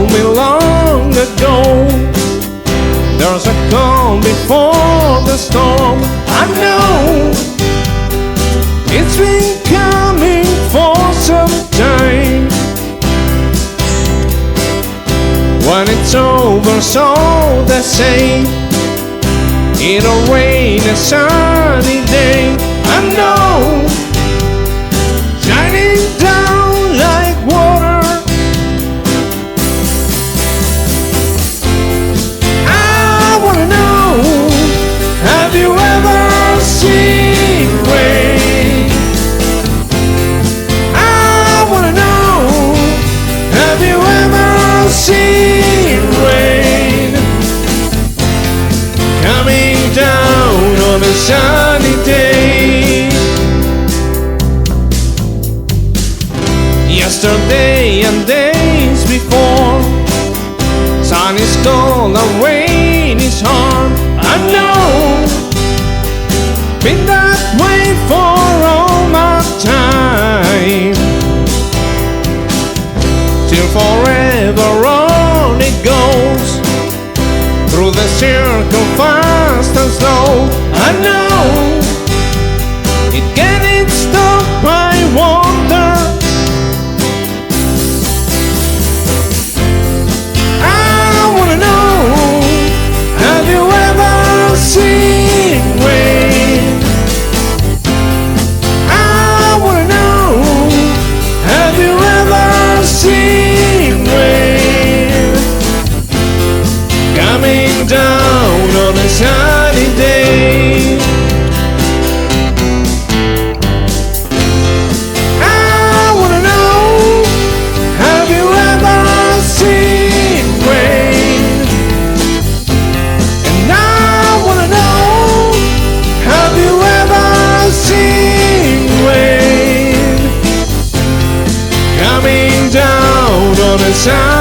told me long ago, there's a calm before the storm. I know it's been coming for some time. When it's over, so they say, it'll rain a sunny day. I know, shining down like water. I wanna know, have you ever seen rain? I wanna know, have you ever seen rain coming down on a sunny day? Yesterday and days before, sun is cold and rain is hard. I know, been that way for all my time. Till forever on it goes, through the circle fast and slow. I know, it can't stop my wonder. I wanna know, have you ever seen rain? I wanna know, have you ever seen rain coming down on a sunny day? I wanna know, have you ever seen rain? And I wanna know, have you ever seen rain coming down on a sunny day?